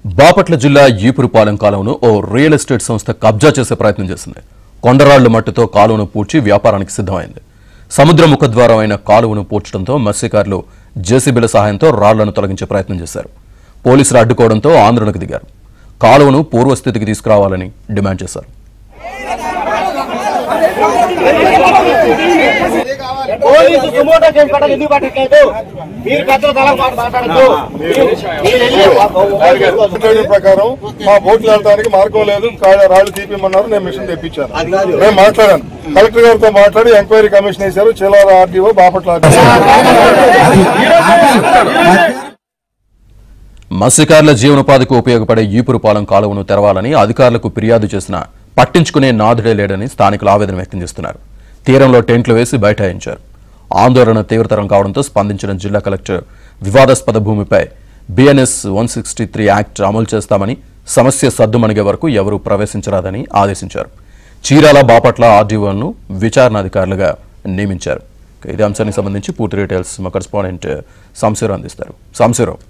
బాపట్ల జిల్లా ఈపురుపాలెం కాలువను ఓ real estate సంస్థ కబ్జా చేసే ప్రయత్నం చేసింది. కొండరాళ్ల మట్టితో కాలువను పూడ్చి వ్యాపారానికి సిద్ధమైంది. సముద్ర ముఖద్వారం అయిన కాలువను పూడ్చడంతో మత్స్యకారులు జేసీబీల సహాయంతో రాళ్లను తొలగించే ప్రయత్నం చేశారు. పోలీసులు అడ్డుకోవడంతో ఆందోళనకు దిగారు. కాలువను పూర్వస్థితికి తీసుకురావాలని డిమాండ్ చేశారు. ప్రకారం మా బోట్లు వెళ్ళడానికి మార్గం లేదు, రాళ్లు తీపిమన్నారు. నేను మిషన్ తెప్పించాను. నేను మాట్లాడాను, కలెక్టర్ గారితో మాట్లాడి ఎంక్వైరీ కమిషన్ వేశారు. చిలార ఆర్డీఓ, బాపట్ల మత్స్యకారుల జీవనోపాధికి ఉపయోగపడే ఈపురుపాలెం కాలువను తెరవాలని అధికారులకు ఫిర్యాదు చేసినా పట్టించుకునే నాథుడే లేడని స్థానికులు ఆవేదన వ్యక్తం చేస్తున్నారు. తీరంలో టెంట్లు వేసి బైఠాయించారు. ఆందోళన తీవ్రతరం కావడంతో స్పందించిన జిల్లా కలెక్టర్ వివాదాస్పద భూమిపై బిఎన్ఎస్ 163 యాక్ట్ అమలు చేస్తామని, సమస్య సద్దుమణిగే వరకు ఎవరూ ప్రవేశించరాదని ఆదేశించారు. చీరాల, బాపట్ల ఆర్డీఓలను విచారణాధికారులుగా నియమించారు. ఇదే అంశానికి సంబంధించి పూర్తి డీటెయిల్స్ మా కరెస్పాండెంట్ సాంశీరావు అందిస్తారు. సాంశీరావు,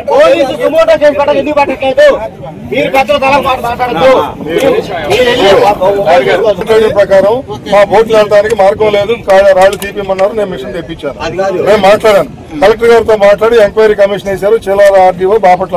పోలీసు సుమోటో కేసు పెట్టాలి. ఎందుకు పెట్టట్లేదు? మీరు పెద్దల మాట్లాడద్దు. ప్రకారం మా బోట్లు వెళ్ళడానికి మార్గం లేదు, రాళ్లు తీపిమన్నారు. నేను మిషన్ తెప్పించాను. నేను మాట్లాడాను, కలెక్టర్ గారితో మాట్లాడి ఎంక్వైరీ కమిషన్ వేశారు. చిలార ఆర్డీఓ, బాపట్ల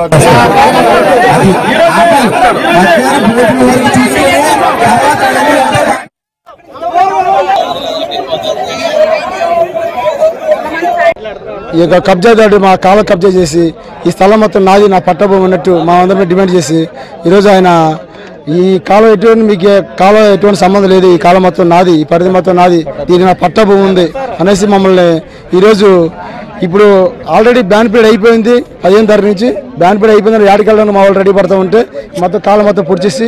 ఈ యొక్క కబ్జాదారుడు మా కాలం కబ్జా చేసి ఈ స్థలం మొత్తం నాది, నా పట్టభూమి అన్నట్టు మా అందరినీ డిమాండ్ చేసి ఈరోజు ఆయన ఈ కాలం ఎటువంటి సంబంధం లేదు, ఈ కాలం మొత్తం నాది, ఈ పరిధి మొత్తం నాది, దీని నా పట్టభూమి ఉంది అనేసి మమ్మల్ని ఈరోజు ఇప్పుడు ఆల్రెడీ బ్యాన్ పీరియడ్ అయిపోయింది. 15 తారీఖు నుంచి బ్యాన్ పీరియడ్ అయిపోయిందని యాడికెళ్ళడానికి మా వాళ్ళు రెడీ పడుతూ ఉంటే మొత్తం కాలం మొత్తం పూడ్చేసి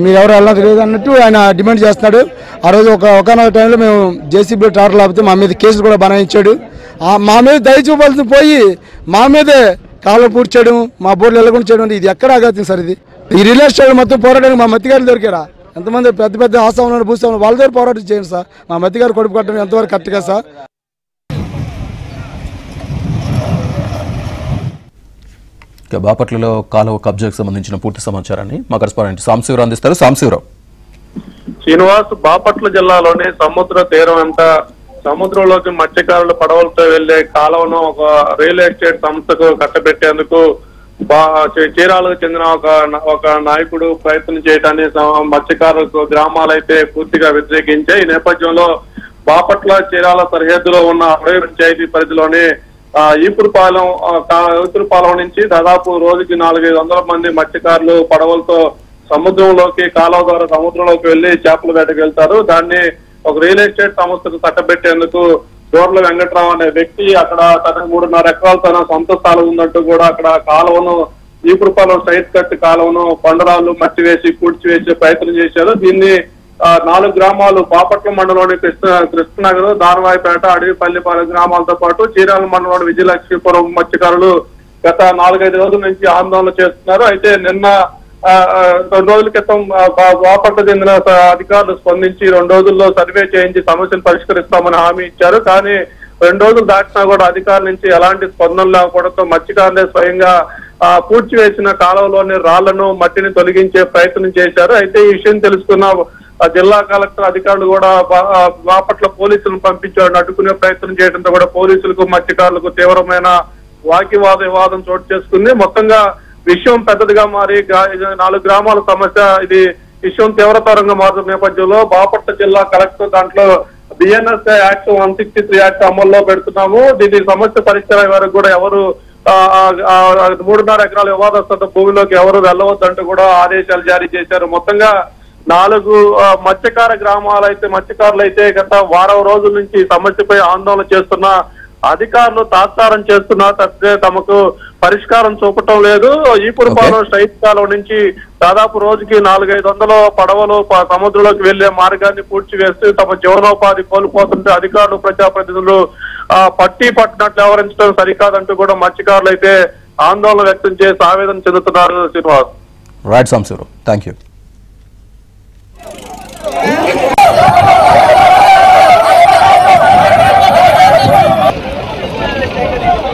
మీరు ఎవరు వెళ్ళడానికి లేదు అన్నట్టు ఆయన డిమాండ్ చేస్తున్నాడు. ఆ రోజు ఒకనొక టైంలో మేము జేసీబీ ట్రాక్టర్ లేకపోతే మా మీద కేసులు కూడా బనాయించాడు. మా మీద దయ చూపాల్సి పోయి మా మీదే కాలువ పూడ్చాడు, మా బోర్లు వెళ్ళకుండా చేయడం. ఇది ఎక్కడ ఆగాతుంది సార్? ఇది ఈ రియల్ ఎస్టేట్ మొత్తం పోరాటానికి మా మత్తిగారులు దొరికారా? ఎంతమంది పెద్ద పెద్ద ఆశాలను భూస్వాములు వాళ్ళ దగ్గర పోరాటం చేయండి సార్. మా మత్తిగారు కొడుకు కట్టడం ఎంతవరకు కరెక్ట్గా సార్? బాపట్లలో కాలువ కబ్జాకు సంబంధించిన పూర్తి సమాచారాన్ని మా కరెస్పాండెంట్ సాంశీరావు అందిస్తారు. సాంశీరావు, శ్రీనివాస్, బాపట్ల జిల్లాలోని సముద్ర తీరం వెంట సముద్రంలోకి మత్స్యకారులు పడవలతో వెళ్లే కాలువను ఒక రియల్ ఎస్టేట్ సంస్థకు కట్టబెట్టేందుకు చీరాలకు చెందిన ఒక నాయకుడు ప్రయత్నం చేయడాన్ని మత్స్యకారులకు గ్రామాలైతే పూర్తిగా వ్యతిరేకించాయి. ఈ నేపథ్యంలో బాపట్ల చీరాల సరిహద్దులో ఉన్న అడవి పంచాయతీ పరిధిలోని ఈపురుపాలెం నుంచి దాదాపు రోజుకి 400-500 మంది మత్స్యకారులు పడవలతో సముద్రంలోకి కాలువ ద్వారా సముద్రంలోకి వెళ్లి చేపల వేటకు వెళ్తారు. దాన్ని ఒక రియల్ ఎస్టేట్ సంస్థకు కట్టబెట్టేందుకు దోర్ల వెంకట్రావు అనే వ్యక్తి అక్కడ తనకు 3.5 ఎకరాలు తన సొంత స్థలం ఉందంటూ కూడా అక్కడ కాలువను ఈపురుపాలెం సైట్ కట్టి కాలువను కొండరాళ్లు మట్టి వేసి పూడ్చివేసే ప్రయత్నం చేశారు. దీన్ని 4 గ్రామాలు బాపట్ల మండలంలోని కృష్ణనగర్, దానవాయిపేట, అడవిపల్లిపాలెం గ్రామాలతో పాటు చీరాల మండలంలోని విజయలక్ష్మీపురం మత్స్యకారులు గత 4-5 రోజుల నుంచి ఆందోళన చేస్తున్నారు. అయితే నిన్న 2 రోజుల క్రితం బాపట్ల చెందిన అధికారులు స్పందించి 2 రోజుల్లో సర్వే చేయించి సమస్యను పరిష్కరిస్తామని హామీ ఇచ్చారు. కానీ 2 రోజులు దాటినా కూడా అధికారుల నుంచి ఎలాంటి స్పందన లేకపోవడంతో మత్స్యకారులే స్వయంగా పూడ్చివేసిన కాలువలోని రాళ్లను మట్టిని తొలగించే ప్రయత్నం చేశారు. అయితే ఈ విషయం తెలుసుకున్న జిల్లా కలెక్టర్ అధికారులు కూడా బాపట్ల పోలీసులను పంపించారు. అడ్డుకునే ప్రయత్నం చేయడంతో కూడా పోలీసులకు మత్స్యకారులకు తీవ్రమైన వివాదం చోటు చేసుకుంది. మొత్తంగా విషయం పెద్దదిగా మారి 4 గ్రామాల సమస్య ఇది విషయం తీవ్రతరంగా మారుతున్న నేపథ్యంలో బాపట్ల జిల్లా కలెక్టర్ దాంట్లో బిఎన్ఎస్ యాక్ట్ 163 యాక్ట్ అమల్లో పెడుతున్నాము. దీని సమస్య పరిష్కారం వరకు కూడా ఎవరు 3.5 ఎకరాల వివాదాస్పద భూమిలోకి ఎవరు వెళ్ళవద్దంటూ కూడా ఆదేశాలు జారీ చేశారు. మొత్తంగా 4 మత్స్యకారులు అయితే గత వారం రోజుల నుంచి సమస్యపై ఆందోళన చేస్తున్న అధికారులు తాత్సారం చేస్తున్నా తప్పితే తమకు పరిష్కారం చూపటం లేదు. ఈపురుపాలెం స్ట్రైట్ కాలువ నుంచి దాదాపు రోజుకి 400-500 పడవలు సముద్రంలోకి వెళ్లే మార్గాన్ని పూడ్చివేస్తూ తమ జీవనోపాధి కోల్పోతుంటే అధికారులు, ప్రజాప్రతినిధులు పట్టినట్లు వ్యవహరించడం సరికాదంటూ కూడా మత్స్యకారులు అయితే ఆందోళన వ్యక్తం చేసి ఆవేదన చెందుతున్నారు. Srinivas, right Samsi Rao, thank you. Arrest అయితే